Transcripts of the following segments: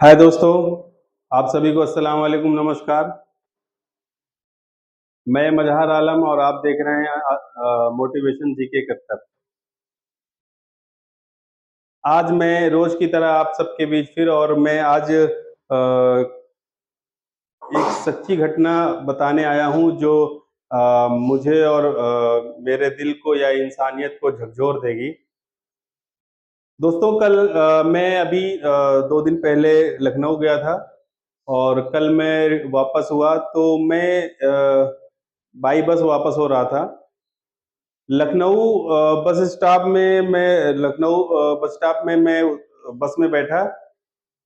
हाय दोस्तों, आप सभी को अस्सलाम वालेकुम, नमस्कार। मैं मजहर आलम और आप देख रहे हैं मोटिवेशन जीके 71। आज मैं रोज की तरह आप सबके बीच फिर और मैं आज एक सच्ची घटना बताने आया हूँ जो मुझे और मेरे दिल को या इंसानियत को झकझोर देगी। दोस्तों कल मैं अभी 2 दिन पहले लखनऊ गया था और कल मैं वापस हुआ तो मैं बाई बस वापस हो रहा था। लखनऊ बस स्टॉप में मैं बस स्टॉप में मैं बस में बैठा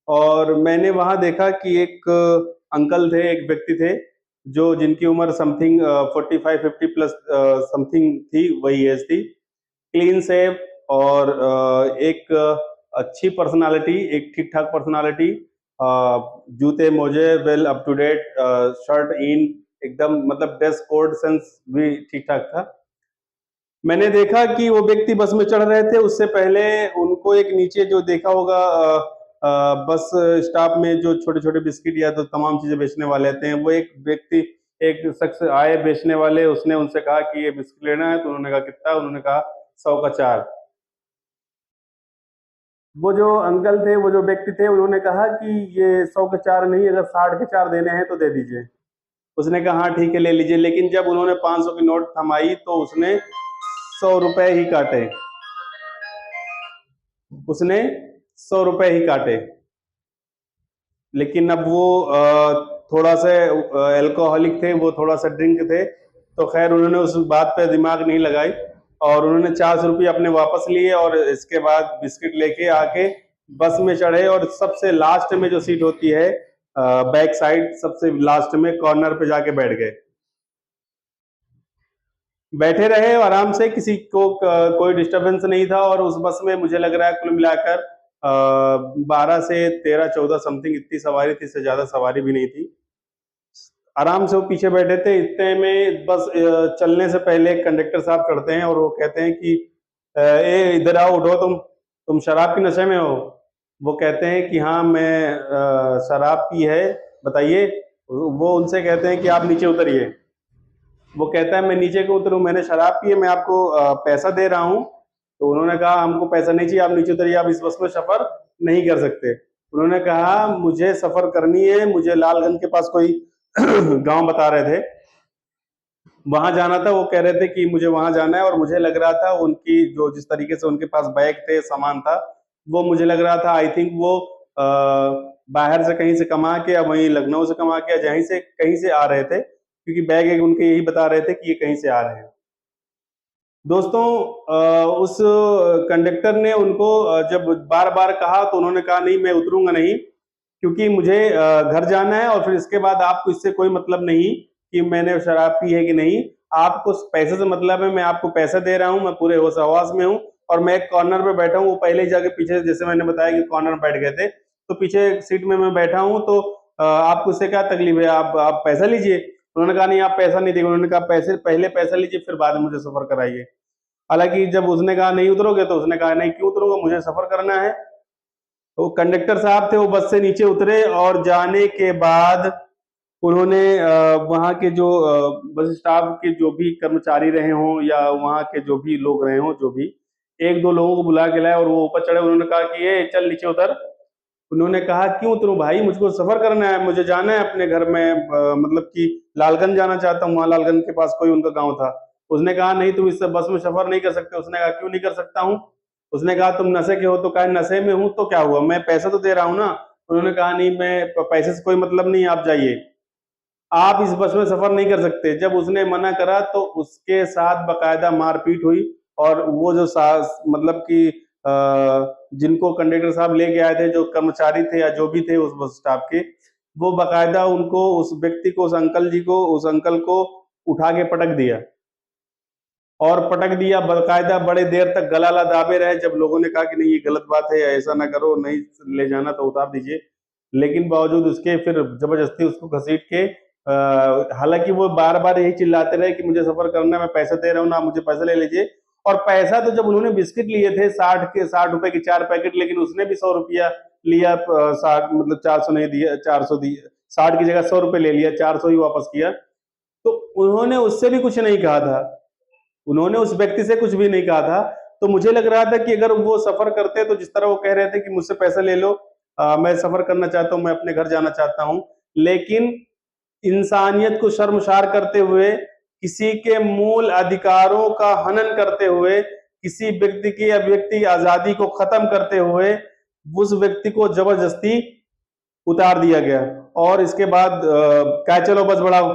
और मैंने वहाँ देखा कि एक अंकल थे, एक व्यक्ति थे, जो जिनकी उम्र समथिंग 45-50 प्लस समथिंग थी, वही एज थी। क्लीन शेव और एक अच्छी पर्सनालिटी, एक ठीक-ठाक पर्सनालिटी, जूते मोजे well up to date, shirt in एकदम मतलब ड्रेस कोड सेंस भी ठीक-ठाक था। मैंने देखा कि वो व्यक्ति बस में चढ़ रहे थे, उससे पहले उनको एक नीचे जो देखा होगा बस स्टॉप में जो छोटे-छोटे बिस्किट या तो तमाम चीज़ें बेचने वाले आते हैं, वो एक व्यक्ति एक शख्स आए बेचने वाले, उसने उनसे कहा कि ये बिस्किट लेना है, तो उन्होंने कहा कितना? उन्होंने कहा 100 का 4। वो जो अंकल थे, वो जो व्यक्ति थे, उन्होंने कहा कि ये 100 के 4 नहीं, अगर 60 के 4 देने हैं तो दे दीजिए। उसने कहा हाँ ठीक है ले लीजिए, लेकिन जब उन्होंने 500 की नोट थमाई तो उसने 100 रुपए ही काटे। उसने 100 रुपए ही काटे। लेकिन अब वो थोड़ा सा अल्कोहलिक थे, वो थोड़ा सा ड्रिंक थे, तो खैर उन्होंने उस बात पे दिमाग नहीं लगाई और उन्होंने 400 रुपये अपने वापस लिए और इसके बाद बिस्किट लेके आके बस में चढ़े और सबसे लास्ट में जो सीट होती है बैक साइड, सबसे लास्ट में कॉर्नर पे जाके बैठ गए। बैठे रहे और आराम से, किसी को कोई डिस्टरबेंस नहीं था और उस बस में मुझे लग रहा है कुल मिलाकर 12 से 13-14 समथिंग इतनी सवारी थी, इससे ज्यादा सवारी भी नहीं थी। आराम से वो पीछे बैठे थे। इतने में बस चलने से पहले कंडक्टर साहब चढ़ते हैं और वो कहते हैं कि ए इधर आओ, उठो, तुम शराब के नशे में हो? वो कहते हैं कि हाँ मैं शराब पी है, बताइए। वो उनसे कहते हैं कि आप नीचे उतरिए। वो कहता है मैं नीचे क्यों उतरूं, मैंने शराब पी है, मैं आपको पैसा दे रहा हूँ। तो उन्होंने कहा हमको पैसा नहीं चाहिए, आप नीचे उतरिए, आप इस बस में सफर नहीं कर सकते। उन्होंने कहा मुझे सफर करनी है, मुझे लालगंज के पास कोई गांव बता रहे थे, वहां जाना था। वो कह रहे थे कि मुझे वहां जाना है और मुझे लग रहा था उनकी जो जिस तरीके से उनके पास बैग थे, सामान था, वो मुझे लग रहा था आई थिंक वो बाहर से कहीं से कमा के या वहीं लखनऊ से कमा के या जहीं से कहीं से आ रहे थे, क्योंकि बैग एक उनके यही बता रहे थे कि ये कहीं से आ रहे हैं। दोस्तों उस कंडक्टर ने उनको जब बार बार कहा तो उन्होंने कहा नहीं मैं उतरूंगा नहीं, क्योंकि मुझे घर जाना है और फिर इसके बाद आपको इससे कोई मतलब नहीं कि मैंने शराब पी है कि नहीं। आपको पैसे से मतलब है, मैं आपको पैसा दे रहा हूँ, मैं पूरे होश हवास में हूँ और मैं एक कॉर्नर पे बैठा हूँ। वो पहले ही जाके पीछे, जैसे मैंने बताया कि कॉर्नर में बैठ गए थे, तो पीछे सीट में मैं बैठा हूँ, तो आपको इससे क्या तकलीफ है? आप पैसा लीजिए। उन्होंने कहा नहीं आप पैसा नहीं देंगे। उन्होंने कहा पैसे पहले पैसा लीजिए, फिर बाद में मुझे सफर कराइए। हालांकि जब उसने कहा नहीं उतरोगे, तो उसने कहा नहीं क्यों उतरूंगा, मुझे सफर करना है। तो कंडक्टर साहब थे, वो बस से नीचे उतरे और जाने के बाद उन्होंने वहाँ के जो बस स्टाफ के जो भी कर्मचारी रहे हों या वहाँ के जो भी लोग रहे हों, जो भी एक दो लोगों को बुला के लाए और वो ऊपर चढ़े। उन्होंने कहा कि ये चल नीचे उतर। उन्होंने कहा क्यों उतरूं भाई, मुझको सफर करना है, मुझे जाना है अपने घर में, मतलब कि लालगंज जाना चाहता हूँ, वहाँ लालगंज के पास कोई उनका गाँव था। उसने कहा नहीं तुम इस बस में सफर नहीं कर सकते। उसने कहा क्यों नहीं कर सकता हूँ? उसने कहा तुम नशे के हो। तो कहा नशे में हूं तो क्या हुआ, मैं पैसा तो दे रहा हूं ना। उन्होंने कहा नहीं मैं पैसे से कोई मतलब नहीं, आप जाइए, आप इस बस में सफर नहीं कर सकते। जब उसने मना करा तो उसके साथ बकायदा मारपीट हुई और वो जो मतलब कि जिनको कंडक्टर साहब लेके आए थे, जो कर्मचारी थे या जो भी थे उस बस स्टॉप के, वो बकायदा उनको, उस व्यक्ति को, उस अंकल जी को, उस अंकल को उठा के पटक दिया और पटक दिया बकायदा। बड़े देर तक गला दाबे रहे। जब लोगों ने कहा कि नहीं ये गलत बात है, ऐसा ना करो, नहीं ले जाना तो उतार दीजिए, लेकिन बावजूद उसके फिर जबरदस्ती उसको घसीट के हालांकि वो बार बार यही चिल्लाते रहे कि मुझे सफर करना है, मैं पैसे दे रहा हूँ ना, मुझे पैसे ले लीजिए। और पैसा तो जब उन्होंने बिस्किट लिए थे 60 रुपए के 4 पैकेट, लेकिन उसने भी 100 रुपया लिया 60, मतलब 400 नहीं दिया, 400 दिया, 60 की जगह 100 रुपए ले लिया, 400 ही वापस किया। तो उन्होंने उससे भी कुछ नहीं कहा था, उन्होंने उस व्यक्ति से कुछ भी नहीं कहा था। तो मुझे लग रहा था कि अगर वो सफर करते तो जिस तरह वो कह रहे थे कि मुझसे पैसा ले लो, मैं सफर करना चाहता हूँ, मैं अपने घर जाना चाहता हूँ, लेकिन इंसानियत को शर्मसार करते हुए, किसी के मूल अधिकारों का हनन करते हुए, किसी व्यक्ति की अभिव्यक्ति आजादी को खत्म करते हुए उस व्यक्ति को जबरदस्ती उतार दिया गया। और इसके बाद क्या, चलो बस बढ़ाओ,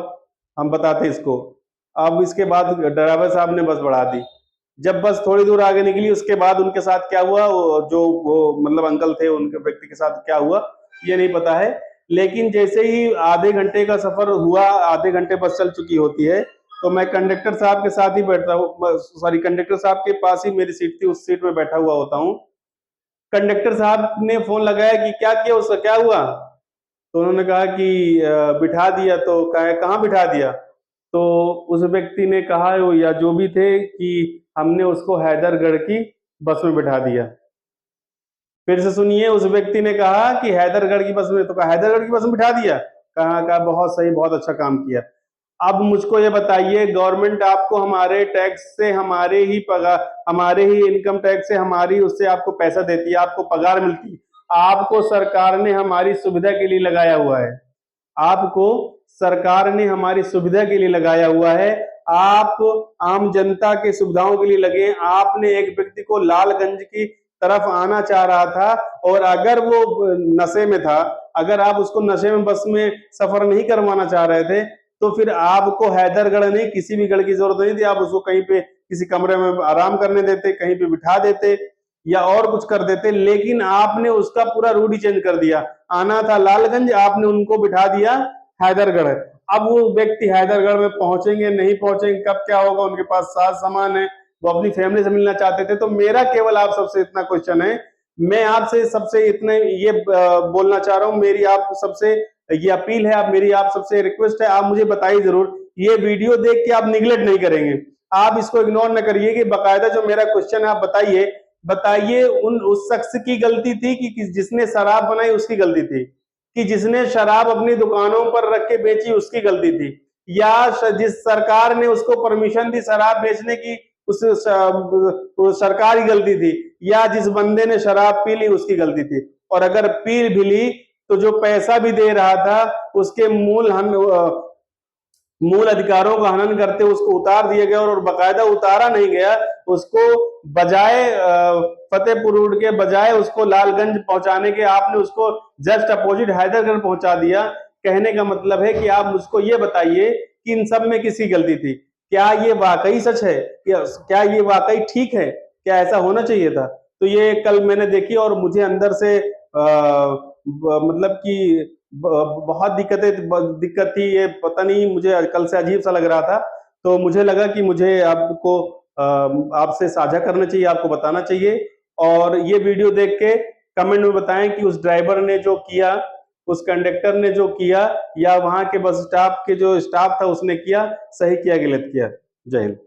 हम बताते इसको। अब इसके बाद ड्राइवर साहब ने बस बढ़ा दी। जब बस थोड़ी दूर आगे निकली, उसके बाद उनके साथ क्या हुआ, वो मतलब अंकल थे, उनके व्यक्ति के साथ क्या हुआ ये नहीं पता है। लेकिन जैसे ही आधे घंटे का सफर हुआ, आधे घंटे बस चल चुकी होती है, तो मैं कंडक्टर साहब के साथ ही बैठता हूँ, सॉरी कंडक्टर साहब के पास ही मेरी सीट थी, उस सीट में बैठा हुआ होता हूँ। कंडक्टर साहब ने फोन लगाया कि क्या किया, उसका क्या हुआ? तो उन्होंने कहा कि बिठा दिया। तो कहाँ बिठा दिया? तो उस व्यक्ति ने कहा, या जो भी थे, कि हमने उसको हैदरगढ़ की बस में बिठा दिया। फिर से सुनिए, उस व्यक्ति ने कहा कि हैदरगढ़ की बस में। तो कहा हैदरगढ़ की बस में बिठा दिया? कहा बहुत सही, बहुत अच्छा काम किया। अब मुझको ये बताइए, गवर्नमेंट आपको हमारे टैक्स से, हमारे ही इनकम टैक्स से, हमारी उससे आपको पैसा देती है, आपको पगार मिलती है, आपको सरकार ने हमारी सुविधा के लिए लगाया हुआ है, आपको सरकार ने हमारी सुविधा के लिए लगाया हुआ है, आप आम जनता के सुविधाओं के लिए लगे। आपने एक व्यक्ति को लालगंज की तरफ आना चाह रहा था, और अगर वो नशे में था, अगर आप उसको नशे में बस में सफर नहीं करवाना चाह रहे थे, तो फिर आपको हैदरगढ़ नहीं, किसी भी गढ़ की जरूरत नहीं थी। आप उसको कहीं पे किसी कमरे में आराम करने देते, कहीं पे बिठा देते, या और कुछ कर देते। लेकिन आपने उसका पूरा रूट ही चेंज कर दिया। आना था लालगंज, आपने उनको बिठा दिया हैदरगढ़। अब वो व्यक्ति हैदरगढ़ में पहुंचेंगे, नहीं पहुंचेंगे, कब क्या होगा, उनके पास साथ सामान है, वो अपनी फैमिली से मिलना चाहते थे। तो मेरा केवल आप सबसे इतना क्वेश्चन है, मैं आपसे सबसे इतने ये बोलना चाह रहा हूं, मेरी आप सबसे ये अपील है, मेरी आप सबसे रिक्वेस्ट है, आप मुझे बताइए जरूर, ये वीडियो देख के आप निगलेक्ट नहीं करेंगे, आप इसको इग्नोर न करिए, कि बाकायदा जो मेरा क्वेश्चन है आप बताइए उस शख्स की गलती थी कि जिसने शराब बनाई उसकी गलती थी, कि जिसने शराब अपनी दुकानों पर रख के बेची उसकी गलती थी, या जिस सरकार ने उसको परमिशन दी शराब बेचने की उस सरकार की गलती थी, या जिस बंदे ने शराब पी ली उसकी गलती थी। और अगर पी भी ली तो जो पैसा भी दे रहा था उसके मूल अधिकारों का हनन करते उसको उतार दिया गया, और बाकायदा उतारा नहीं गया, उसको बजाय फतेहपुर रोड के बजाय उसको लालगंज पहुंचाने के, आपने उसको जस्ट अपोजिट हैदरगढ़ पहुंचा दिया। कहने का मतलब है कि आप मुझको ये बताइए कि इन सब में किसकी गलती थी? क्या ये वाकई सच है? क्या ये वाकई ठीक है? क्या ऐसा होना चाहिए था? तो ये कल मैंने देखी, और मुझे अंदर से मतलब कि बहुत दिक्कत थी। ये पता नहीं, मुझे कल से अजीब सा लग रहा था। तो मुझे लगा कि मुझे आपको आपसे साझा करना चाहिए, आपको बताना चाहिए। और ये वीडियो देख के कमेंट में बताएं कि उस ड्राइवर ने जो किया, उस कंडक्टर ने जो किया, या वहां के बस स्टाफ के जो स्टाफ था उसने किया, सही किया गलत किया। जय हिंद।